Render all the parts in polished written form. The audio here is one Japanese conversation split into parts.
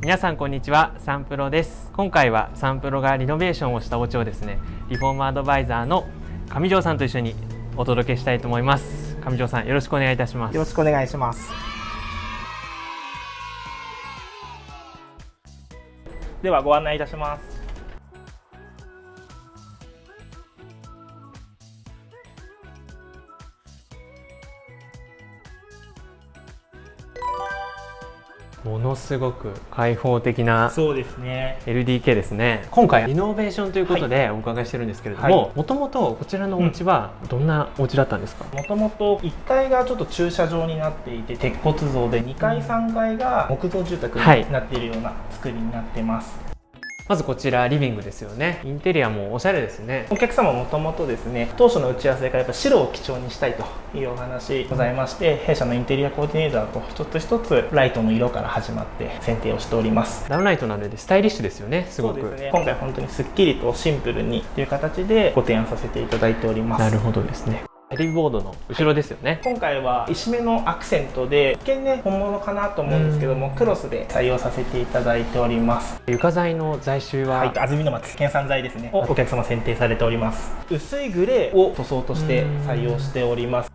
皆さんこんにちは、サンプロです。今回はサンプロがリノベーションをしたお家をですね、リフォームアドバイザーの上條さんと一緒にお届けしたいと思います。上條さん、よろしくお願いいたします。よろしくお願いします。ではご案内いたします。ものすごく開放的なそうですね LDK ですね。今回リノベーションということでお伺いしてるんですけれども、もともとこちらのお家はどんなお家だったんですか？もともと1階がちょっと駐車場になっていて鉄骨造で、2階3階が木造住宅になっているような作りになってます。まずこちらリビングですよね。インテリアもおしゃれですね。お客様もともとですね、当初の打ち合わせからやっぱ白を基調にしたいというお話ございまして、弊社のインテリアコーディネーターと一つ一つライトの色から始まって選定をしております。ダウンライトなのでスタイリッシュですよね。すごく。そうですね。今回本当にすっきりとシンプルにという形でご提案させていただいております。なるほどですね。テレビボードの後ろですよね。今回は石目のアクセントで一見ね本物かなと思うんですけども、クロスで採用させていただいております。床材の材質は、安曇野松県産材ですねをお客様選定されております。薄いグレーを塗装として採用しております。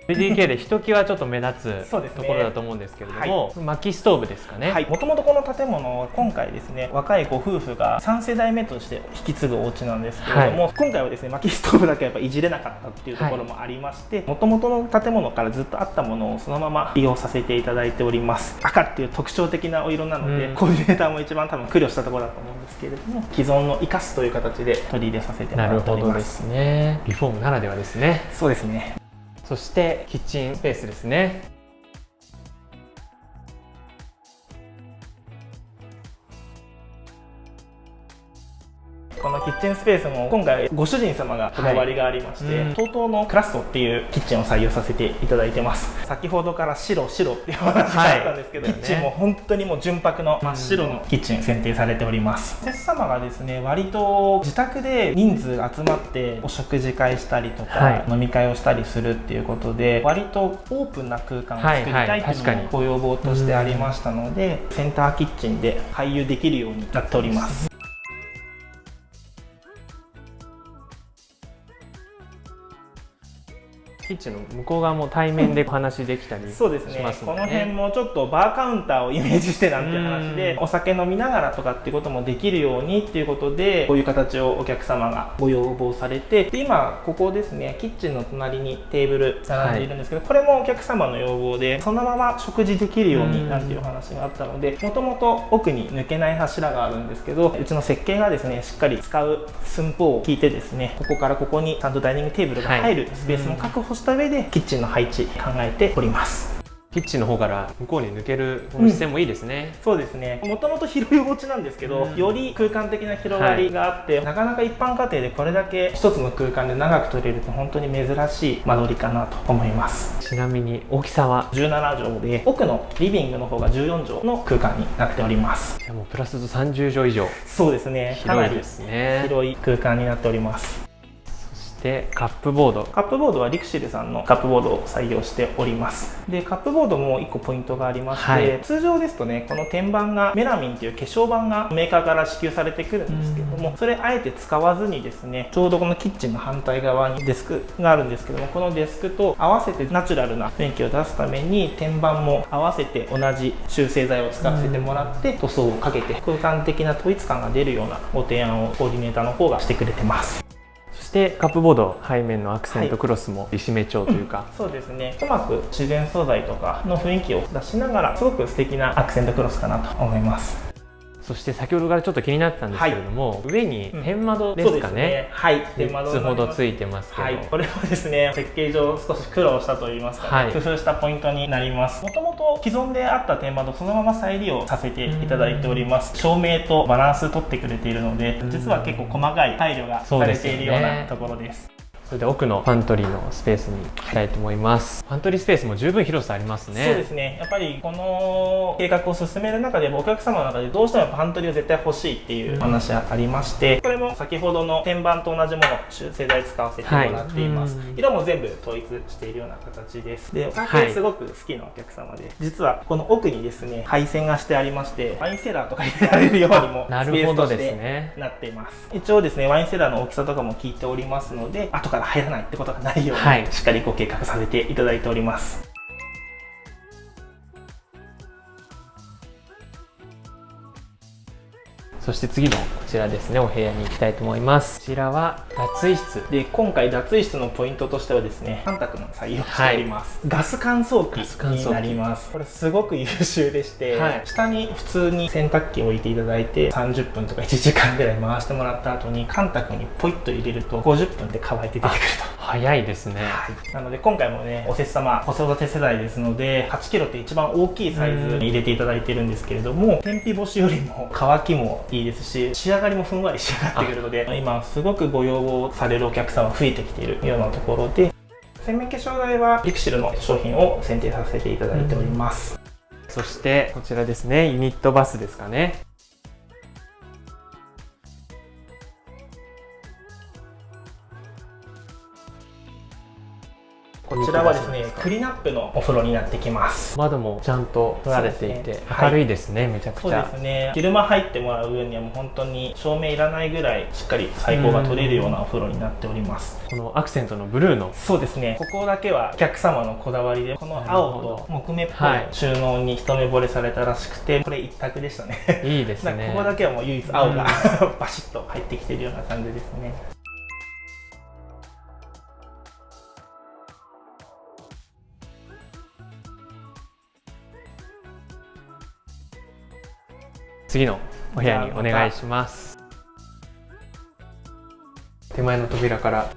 LDK でひときわちょっと目立つところだと思うんですけれども、薪ストーブですかね。もともとこの建物今回ですね、若いご夫婦が3世代目として引き継ぐお家なんですけれども、今回はですね薪ストーブだけやっぱいじれなかったっていうところもありまして、もともとの建物からずっとあったものをそのまま利用させていただいております。赤っていう特徴的なお色なので、コーディネーターも一番多分苦慮したところだと思うんですけれども、既存の生かすという形で取り入れさせてもらっております。なるほどですね。リフォームならではですね。そうですね。そしてキッチンスペースですね。このキッチンスペースも今回ご主人様がこだわりがありまして、TOTOのクラストっていうキッチンを採用させていただいてます。先ほどから白っていう話があったんですけど、キッチンも本当にもう純白の真っ白のキッチン選定されております。お客様がですね割と自宅で人数が集まってお食事会したりとか、飲み会をしたりするっていうことで、割とオープンな空間を作りたいっていうのもご要望としてありましたので、センターキッチンで回遊できるようになっております。キッチンの向こう側も対面でお話できたりしますので、そうですね。この辺もちょっとバーカウンターをイメージしてなんていう話で、お酒飲みながらとかっていうこともできるようにっていうことで、こういう形をお客様がご要望されて、で今ここですね、キッチンの隣にテーブル並んでいるんですけど、これもお客様の要望でそのまま食事できるようになんていうお話があったので、もともと奥に抜けない柱があるんですけど、うちの設計がですねしっかり使う寸法を聞いてですね、ここからここにちゃんとダイニングテーブルが入るスペースも確保した上でキッチンの配置考えております。キッチンの方から向こうに抜ける視線もいいですね。そうですね。もともと広いお家なんですけど、より空間的な広がりがあって、なかなか一般家庭でこれだけ一つの空間で長く取れると本当に珍しい間取りかなと思います。ちなみに大きさは17畳で、奥のリビングの方が14畳の空間になっております。じゃあもうプラス30畳以上。そうですね。広いですね。広い空間になっております。でカップボードはリクシルさんのカップボードを採用しております。でカップボードも1個ポイントがありまして、通常ですとねこの天板がメラミンという化粧板がメーカーから支給されてくるんですけども、それあえて使わずにですね、ちょうどこのキッチンの反対側にデスクがあるんですけども、このデスクと合わせてナチュラルな雰囲気を出すために天板も合わせて同じ修正剤を使わせてもらって塗装をかけて空間的な統一感が出るようなご提案をコーディネーターの方がしてくれてます。でカップボード背面のアクセントクロスも石目調というか、そうですね、うまく自然素材とかの雰囲気を出しながらすごく素敵なアクセントクロスかなと思います。そして先ほどからちょっと気になってたんですけれども、上に天窓ですかね。天窓3つほどついてますけど、これはですね設計上少し苦労したといいますか、工夫したポイントになります。もともと既存であった天窓そのまま再利用させていただいております。照明とバランス取ってくれているので、実は結構細かい配慮がされているようなところです。それで奥のパントリーのスペースに行きたいと思います。パントリースペースも十分広さありますね。そうですね。やっぱりこの計画を進める中でお客様の中でどうしてもパントリーを絶対欲しいっていう話がありまして、これも先ほどの天板と同じものを集成材使わせてもらっています。色も全部統一しているような形です。で、お酒すごく好きなお客様で、実はこの奥にですね、配線がしてありまして、ワインセラーとか入れられるようにもスペースとしてなっています。一応ですね、ワインセラーの大きさとかも聞いておりますので、後から入らないってことがないように、しっかりご計画させていただいております。そして次のこちらですね、お部屋に行きたいと思います。こちらは脱衣室で、今回脱衣室のポイントとしてはですね、カンタクの採用しております、ガス乾燥機になります。これすごく優秀でして、下に普通に洗濯機を置いていただいて30分とか1時間ぐらい回してもらった後にカンタクにポイッと入れると50分で乾いて出てくると。早いですね。なので今回もね、おせっ様子育て世代ですので、8キロって一番大きいサイズに入れていただいてるんですけれども、天日干しよりも乾きもいいですし、仕上がりもふんわり仕上がってくるので、今すごくご要望されるお客さんは増えてきているようなところで、洗面化粧台はリクシルの商品を選定させていただいております。そしてこちらですね、ユニットバスですかね。こちらはですね、クリナップのお風呂になってきます。窓もちゃんと取られていて、明るいですね、めちゃくちゃ。そうですね。昼間入ってもらう分にはもう本当に照明いらないぐらいしっかり採光が取れるようなお風呂になっております。このアクセントのブルーの。そうですね。ここだけはお客様のこだわりで、この青と木目っぽい収納に一目惚れされたらしくて、これ一択でしたね。いいですね。ここだけはもう唯一青がバシッと入ってきているような感じですね。次のお部屋にお願いします。手前の扉から。こ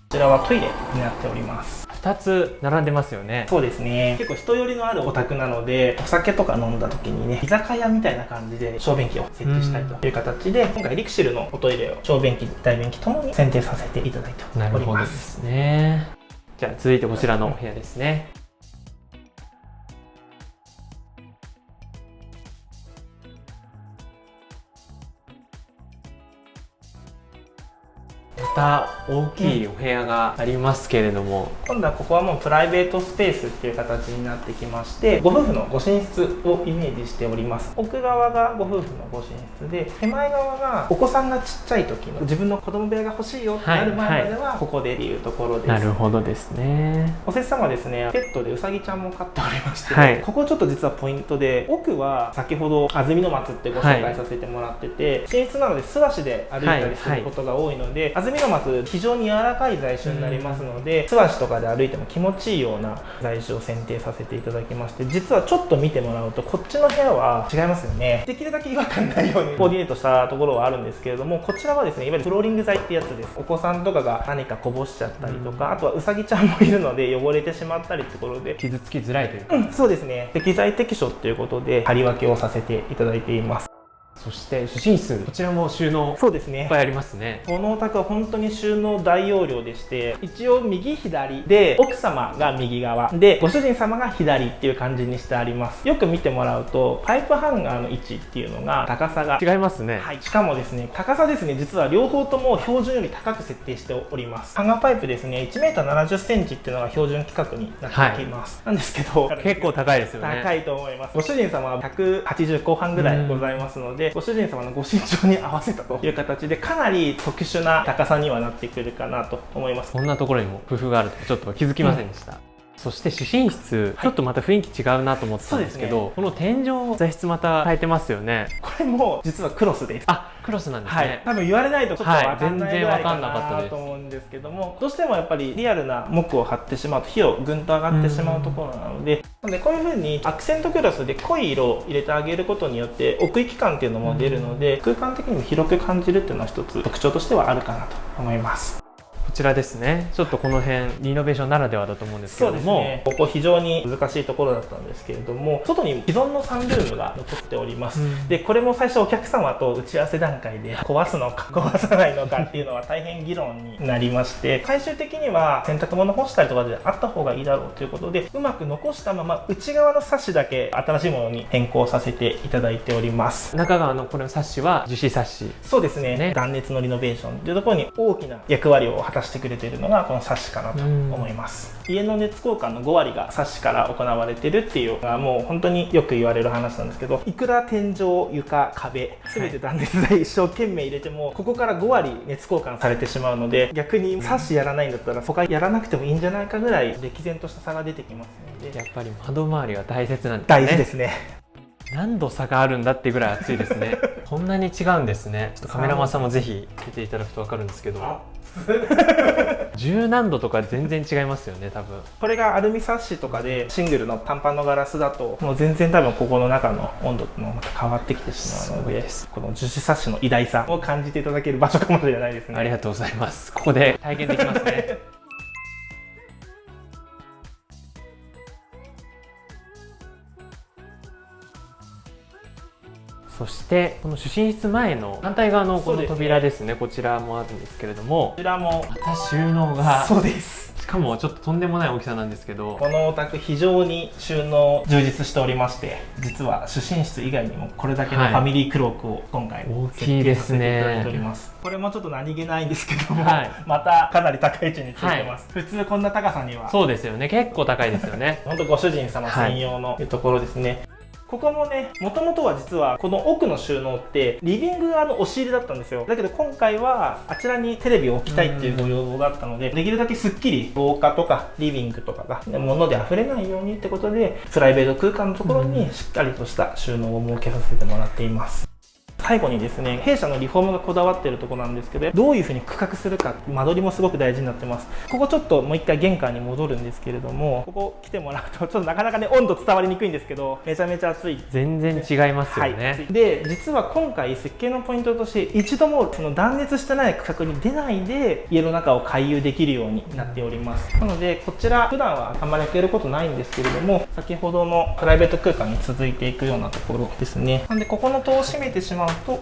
ちらはトイレになっております。2つ並んでますよね。そうですね。結構人寄りのあるお宅なので、お酒とか飲んだ時にね、居酒屋みたいな感じで小便器を設置したいという形で、今回リクシルのおトイレを小便器、大便器ともに選定させていただいております。なるほどですね。じゃあ続いてこちらのお部屋ですね。また大きいお部屋がありますけれども、今度はここはもうプライベートスペースっていう形になってきまして、ご夫婦のご寝室をイメージしております。奥側がご夫婦のご寝室で、手前側がお子さんがちっちゃい時の自分の子供部屋が欲しいよってなる前まではここでっていうところです。なるほどですね。おせっ様ですね、ペットでうさぎちゃんも飼っておりまして、ここちょっと実はポイントで、奥は先ほど安曇野松ってご紹介させてもらってて、寝室なので素足で歩いたりすることが多いので、安曇野松非常に柔らかい材質になりますので、素足とかで歩いても気持ちいいような材質を選定させていただきまして、実はちょっと見てもらうとこっちの部屋は違いますよね。できるだけ違和感ないようにコーディネートしたところはあるんですけれども、こちらはですね、いわゆるフローリング材ってやつです。お子さんとかが何かこぼしちゃったりとか、あとはうさぎちゃんもいるので汚れてしまったりってところで傷つきづらいというか、そうですね、適材適所っていうことで張り分けをさせていただいています。そして主寝室、こちらも収納そうですね、いっぱいありますね。このお宅は本当に収納大容量でして、一応右左で奥様が右側でご主人様が左っていう感じにしてあります。よく見てもらうとパイプハンガーの位置っていうのが高さが違いますね。はい、しかもですね、高さですね、実は両方とも標準より高く設定しております。ハンガーパイプですね、1m70cm っていうのが標準規格になってきます、なんですけど結構高いですよね。高いと思います。ご主人様は180後半ぐらいございますので、ご主人様のご身長に合わせたという形でかなり特殊な高さにはなってくるかなと思います。こんなところにも工夫があるとちょっと気づきませんでした、そして主寝室、ちょっとまた雰囲気違うなと思ってたんですけど、この天井材質また変えてますよね。これも実はクロスです。あ、クロスなんですね。多分言われないとちょっと分かんないぐらいか全然分かんなかったですなと思うんですけども、どうしてもやっぱりリアルな木を貼ってしまうと火をぐんと上がってしまうところなので、こういう風にアクセントクロスで濃い色を入れてあげることによって奥行き感っていうのも出るので、空間的にも広く感じるっていうのは一つ特徴としてはあるかなと思います。こちらですね。ちょっとこの辺リノベーションならではだと思うんですけれども、そうですね、ここ非常に難しいところだったんですけれども、外に既存のサンルームが残っております。でこれも最初お客様と打ち合わせ段階で壊すのか壊さないのかっていうのは大変議論になりまして、最終的には洗濯物干したりとかであった方がいいだろうということで、うまく残したまま内側のサッシだけ新しいものに変更させていただいております。中側のこのサッシは樹脂サッシ。そうですね、断熱のリノベーションというところに大きな役割を果たしてくれているのがこのサッシかなと思います。家の熱交換の5割がサッシから行われているっていうのがもう本当によく言われる話なんですけど、いくら天井、床、壁全て断熱材一生懸命入れても、ここから5割熱交換されてしまうので、逆にサッシやらないんだったら他やらなくてもいいんじゃないかぐらい歴然とした差が出てきますので、やっぱり窓周りは大切なんですね。大事ですね。何度差があるんだっていうぐらい暑いですね。こんなに違うんですね。ちょっとカメラマンさんもぜひ見ていただくと分かるんですけど、10何度とか全然違いますよね、多分。これがアルミサッシとかでシングルの短パンのガラスだと、もう全然多分ここの中の温度もまた変わってきてしまうので、この樹脂サッシの偉大さを感じていただける場所かもしれないですね。ありがとうございます。ここで体験できますね。そしてこの主寝室前の反対側のこの扉ですね、こちらもあるんですけれども、こちらもまた収納が、そうです、しかもちょっととんでもない大きさなんですけど、このお宅非常に収納充実しておりまして、実は主寝室以外にもこれだけのファミリークロークを今回大設きいです計させていただいねております。これもちょっと何気ないんですけども、はいまたかなり高い位置についてます、普通こんな高さにはそうですよね、結構高いですよね。本当ご主人様専用のところですね。ここもね、もともとは実はこの奥の収納ってリビング側の押し入れだったんですよ。だけど今回はあちらにテレビを置きたいっていうご要望があったので、できるだけすっきり廊下とかリビングとかが物で溢れないようにってことで、プライベート空間のところにしっかりとした収納を設けさせてもらっています。最後にですね、弊社のリフォームがこだわっているところなんですけど、どういうふうに区画するか、間取りもすごく大事になってます。ここちょっともう一回玄関に戻るんですけれども、ここ来てもらうとちょっとなかなかね温度伝わりにくいんですけど、めちゃめちゃ暑い。全然違いますよね、はい、で実は今回設計のポイントとして一度もその断熱してない区画に出ないで家の中を回遊できるようになっております。なのでこちら普段はあんまり開けることないんですけれども、先ほどのプライベート空間に続いていくようなところですね。なんでここの戸を閉めてしまうと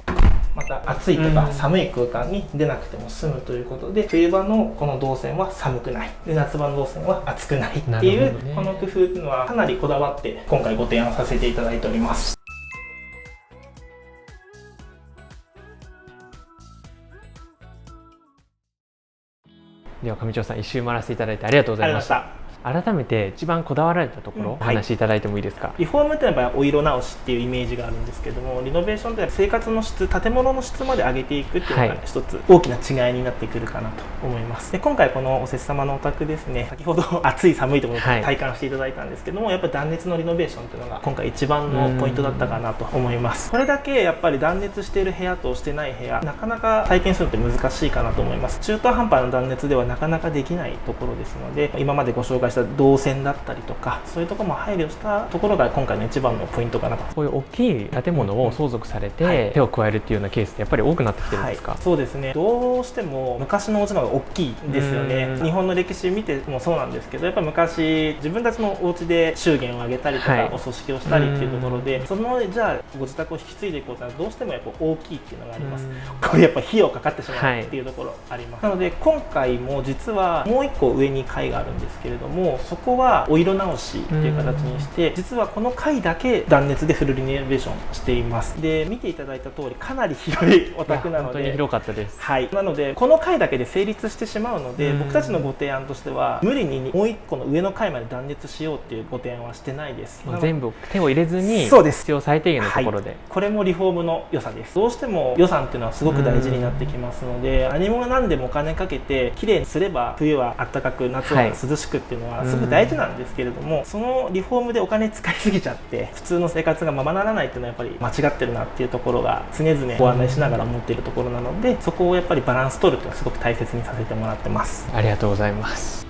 また暑いとか寒い空間に出なくても済むということで、冬場のこの動線は寒くないで、夏場の動線は暑くないっていう、この工夫っていうのはかなりこだわって今回ご提案させていただいております。では上條さん、一周回らせていただいてありがとうございました。改めて一番こだわられたところ、お話しいただいてもいいですか。リフォームってやっぱりお色直しっていうイメージがあるんですけども、リノベーションって生活の質、建物の質まで上げていくっていうのが一つ大きな違いになってくるかなと思います。で今回このおせっ様のお宅ですね、先ほど暑い寒いところを体感していただいたんですけども、やっぱり断熱のリノベーションっていうのが今回一番のポイントだったかなと思います。これだけやっぱり断熱している部屋としてない部屋、なかなか体験するのって難しいかなと思います。中途半端な断熱ではなかなかできないところですので、今までご紹介した動線だったりとか、そういうところも配慮したところが今回の一番のポイントかなと。こういう大きい建物を相続されて手を加えるっていうようなケースってやっぱり多くなってきてるんですか。はい、そうですね、どうしても昔のお家の方が大きいんですよね。日本の歴史見てもそうなんですけど、やっぱ昔自分たちのお家で祝言を挙げたりとか、お葬式をしたりっていうところで、そのじゃあご自宅を引き継いでいこうというのはどうしてもやっぱ大きいっていうのがあります。これやっぱ費用かかってしまうっていうところあります。なので今回も実はもう一個上に階があるんですけれども、そこはお色直しっていう形にして、実はこの階だけ断熱でフルリノベーションしています。で見ていただいた通りかなり広いお宅なので、本当に広かったです。はい、なのでこの階だけで成立してしまうので、僕たちのご提案としては無理にもう一個の上の階まで断熱しようっていうご提案はしてないです。全部手を入れずにそうです、必要最低限のところで、はい、これもリフォームの良さです。どうしても予算っていうのはすごく大事になってきますので、何も何でもお金かけて綺麗にすれば冬は暖かく夏は涼しくっていうのはすごく大事なんですけれども、そのリフォームでお金使いすぎちゃって普通の生活がままならないっていうのはやっぱり間違ってるなっていうところが常々ご案内しながら思っているところなので、そこをやっぱりバランス取るっていうのはすごく大切にさせてもらってます。ありがとうございます。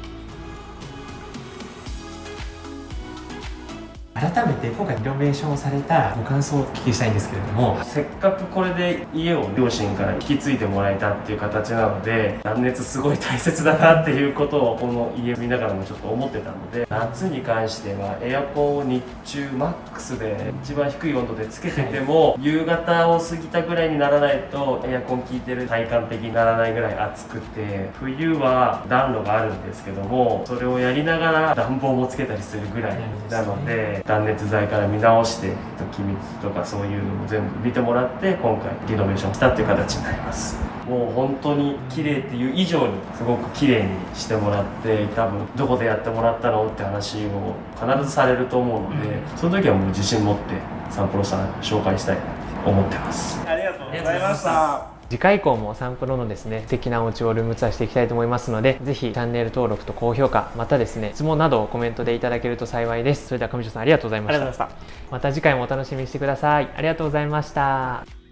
あ改めて今回リノベーションをされたご感想をお聞きしたいんですけれども。せっかくこれで家を両親から引き継いでもらえたっていう形なので、断熱すごい大切だなっていうことをこの家見ながらもちょっと思ってたので、夏に関してはエアコンを日中マックスで一番低い温度でつけてても、夕方を過ぎたぐらいにならないとエアコン効いてる体感的にならないぐらい暑くて、冬は暖炉があるんですけども、それをやりながら暖房もつけたりするぐらいなので、断熱材から見直して気密とかそういうのも全部見てもらって今回リノベーションしたっていう形になります。もう本当に綺麗っていう以上にすごく綺麗にしてもらって、多分どこでやってもらったのって話を必ずされると思うので、その時はもう自信持ってサンプロさん紹介したいなって思ってます。ありがとうございました。次回以降もサンプロのですね素敵なお家をルームツアーしていきたいと思いますので、ぜひチャンネル登録と高評価、またですね質問などをコメントでいただけると幸いです。それでは上条さんありがとうございました。また次回もお楽しみにしてください。ありがとうございました。